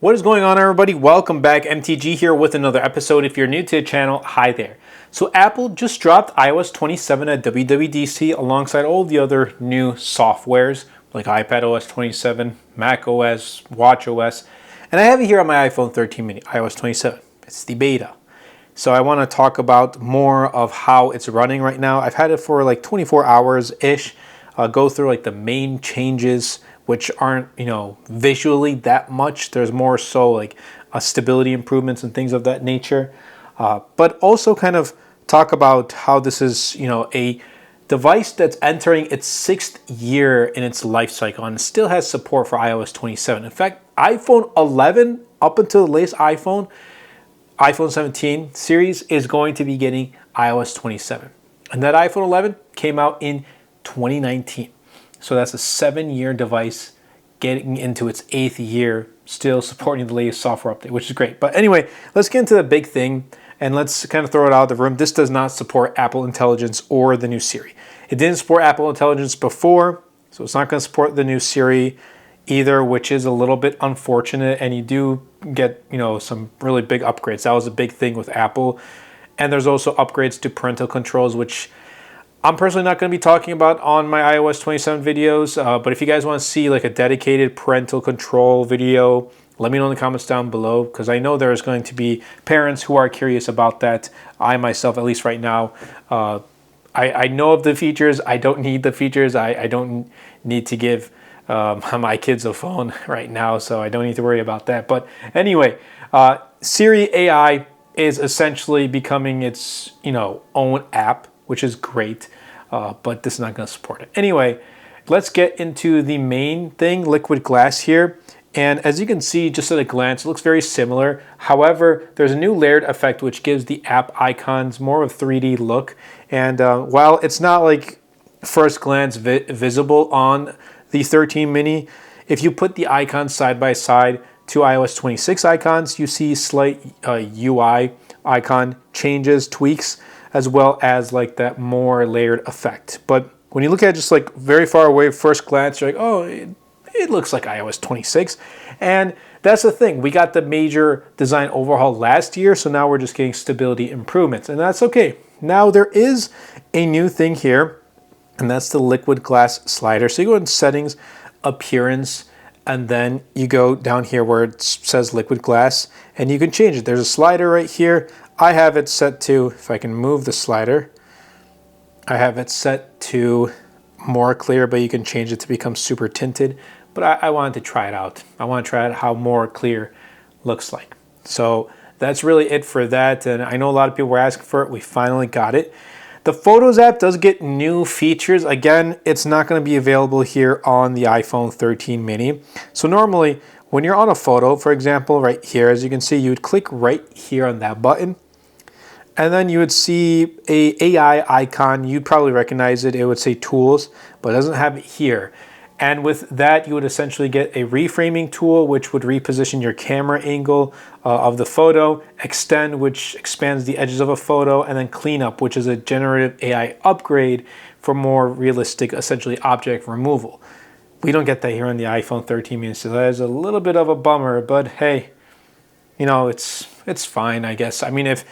What is going on, everybody? Welcome back. MTG here with another episode. If you're new to the channel, hi there. So Apple just dropped iOS 27 at WWDC alongside all the other new softwares like iPadOS 27, macOS, watchOS, and I have it here on my iPhone 13 mini, iOS 27. It's the beta. So I want to talk about more of how it's running right now. I've had it for like 24 hours-ish. Go through like the main changes, which aren't, visually that much. There's more so like stability improvements and things of that nature. But also kind of talk about how this is, a device that's entering its 6th year in its life cycle and still has support for iOS 27. In fact, iPhone 11 up until the latest iPhone 17 series is going to be getting iOS 27. And that iPhone 11 came out in 2019. So that's a 7-year device getting into its 8th year, still supporting the latest software update, which is great. But anyway, let's get into the big thing and let's kind of throw it out of the room. This does not support Apple Intelligence or the new Siri. It didn't support Apple Intelligence before, so it's not going to support the new Siri either, which is a little bit unfortunate. And you do get, some really big upgrades. That was a big thing with Apple. And there's also upgrades to parental controls, which I'm personally not going to be talking about on my iOS 27 videos, but if you guys want to see like a dedicated parental control video, let me know in the comments down below, because I know there's going to be parents who are curious about that. I myself, at least right now, I know of the features. I don't need the features. I don't need to give my kids a phone right now, so I don't need to worry about that. But anyway, Siri AI is essentially becoming its own app, which is great, but this is not going to support it. Anyway, let's get into the main thing, liquid glass here. And as you can see, just at a glance, it looks very similar. However, there's a new layered effect which gives the app icons more of a 3D look. And while it's not like first glance visible on the 13 mini, if you put the icons side by side to iOS 26 icons, you see slight UI icon changes, tweaks, as well as like that more layered effect. But when you look at it just like very far away, first glance, you're like, oh, it looks like iOS 26. And that's the thing. We got the major design overhaul last year, so now we're just getting stability improvements, and that's okay. Now there is a new thing here, and that's the liquid glass slider. So you go in settings, appearance, and then you go down here where it says liquid glass, and you can change it. There's a slider right here. I have it set to, if I can move the slider, I have it set to more clear, but you can change it to become super tinted. But I wanted to try it out. I want to try out how more clear looks like. So that's really it for that. And I know a lot of people were asking for it. We finally got it. The Photos app does get new features. Again, it's not going to be available here on the iPhone 13 mini. So normally, when you're on a photo, for example, right here, as you can see, you would click right here on that button. And then you would see a AI icon. You'd probably recognize it. It would say Tools, but it doesn't have it here. And with that, you would essentially get a reframing tool, which would reposition your camera angle of the photo, extend, which expands the edges of a photo, and then cleanup, which is a generative AI upgrade for more realistic, essentially object removal. We don't get that here on the iPhone 13 mini, so that is a little bit of a bummer, but hey, it's fine, I guess. I mean, if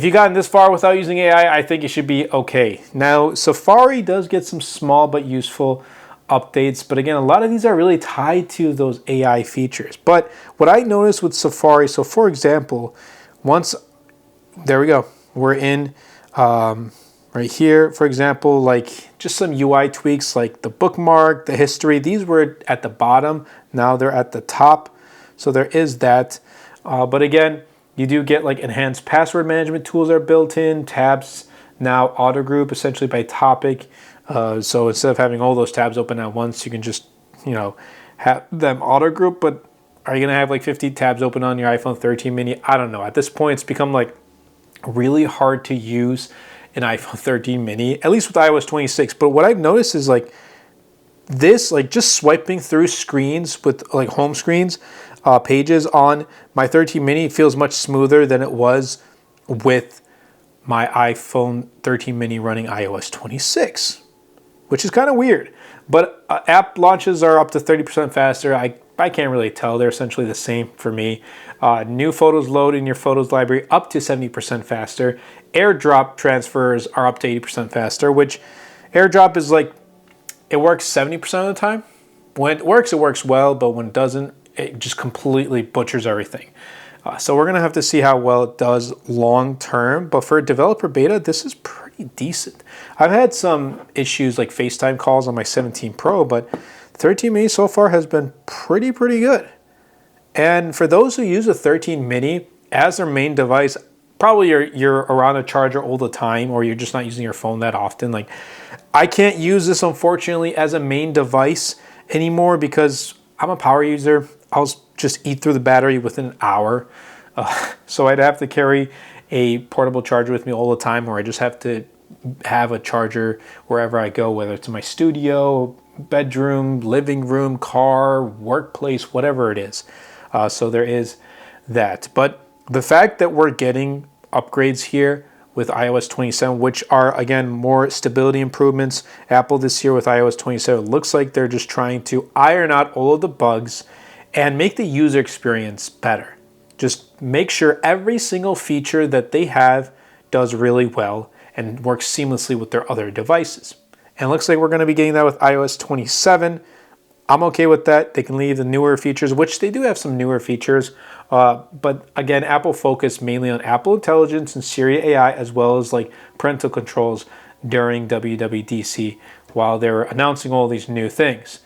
you've gotten this far without using AI, I think it should be okay. Now, Safari does get some small but useful updates, but again, a lot of these are really tied to those AI features. But what I noticed with Safari, so for example, there we go, we're in right here, for example, like just some UI tweaks like the bookmark, the history. These were at the bottom, now they're at the top, so there is that. But again, you do get like enhanced password management tools are built in, tabs now auto group essentially by topic. So instead of having all those tabs open at once, you can just, have them auto group. But are you going to have like 50 tabs open on your iPhone 13 mini? I don't know. At this point, it's become like really hard to use an iPhone 13 mini, at least with iOS 26. But what I've noticed is like this, like just swiping through screens with like home screens, pages on my 13 mini feels much smoother than it was with my iPhone 13 mini running iOS 26, which is kind of weird. But app launches are up to 30% faster. I I can't really tell. They're essentially the same for me. New photos load in your photos library up to 70% faster. AirDrop transfers are up to 80% faster, which AirDrop is like, it works 70% of the time. When it works well, but when it doesn't, it just completely butchers everything. So we're gonna have to see how well it does long term, but for a developer beta, this is pretty decent. I've had some issues like FaceTime calls on my 17 Pro, but 13 mini so far has been pretty good. And for those who use a 13 mini as their main device, probably you're around a charger all the time, or you're just not using your phone that often. Like, I can't use this unfortunately as a main device anymore because I'm a power user. I'll just eat through the battery within an hour. So I'd have to carry a portable charger with me all the time, or I just have to have a charger wherever I go, whether it's in my studio, bedroom, living room, car, workplace, whatever it is. So there is that. But the fact that we're getting upgrades here with iOS 27, which are, again, more stability improvements. Apple this year with iOS 27 looks like they're just trying to iron out all of the bugs and make the user experience better. Just make sure every single feature that they have does really well and works seamlessly with their other devices. And it looks like we're going to be getting that with iOS 27. I'm okay with that. They can leave the newer features, which they do have some newer features. But again, Apple focused mainly on Apple Intelligence and Siri AI, as well as like parental controls during WWDC while they were announcing all these new things.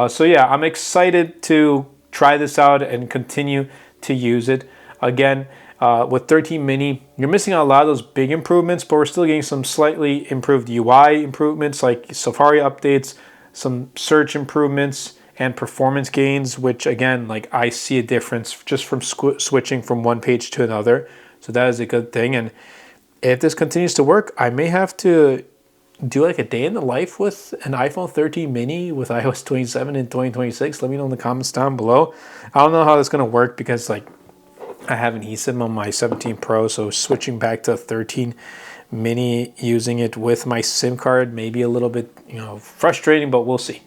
So yeah, I'm excited to try this out and continue to use it. Again, with 13 mini, you're missing out a lot of those big improvements, but we're still getting some slightly improved UI improvements like Safari updates, some search improvements, and performance gains, which again, like I see a difference just from switching from one page to another. So that is a good thing. And if this continues to work, I may have to do like a day in the life with an iPhone 13 mini with iOS 27 in 2026. Let me know in the comments down below. I don't know how that's going to work because like I have an eSIM on my 17 Pro, so switching back to 13 mini, using it with my SIM card, maybe a little bit, frustrating, but we'll see.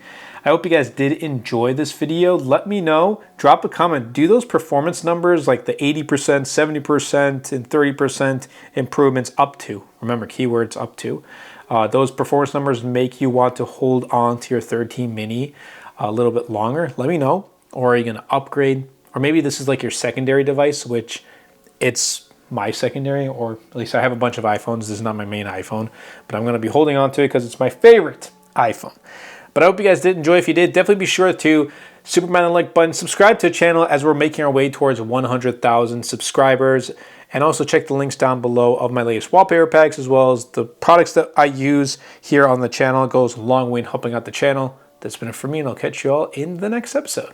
I hope you guys did enjoy this video. Let me know, drop a comment. Do those performance numbers like the 80%, 70%, and 30% improvements up to, remember keywords up to, those performance numbers make you want to hold on to your 13 mini a little bit longer? Let me know. Or are you going to upgrade? Or maybe this is like your secondary device, which it's my secondary, or at least I have a bunch of iPhones. This is not my main iPhone, but I'm going to be holding on to it because it's my favorite iPhone. But I hope you guys did enjoy. If you did, definitely be sure to superman the like button, subscribe to the channel as we're making our way towards 100,000 subscribers. And also check the links down below of my latest wallpaper packs, as well as the products that I use here on the channel. It goes a long way in helping out the channel. That's been it for me, and I'll catch you all in the next episode.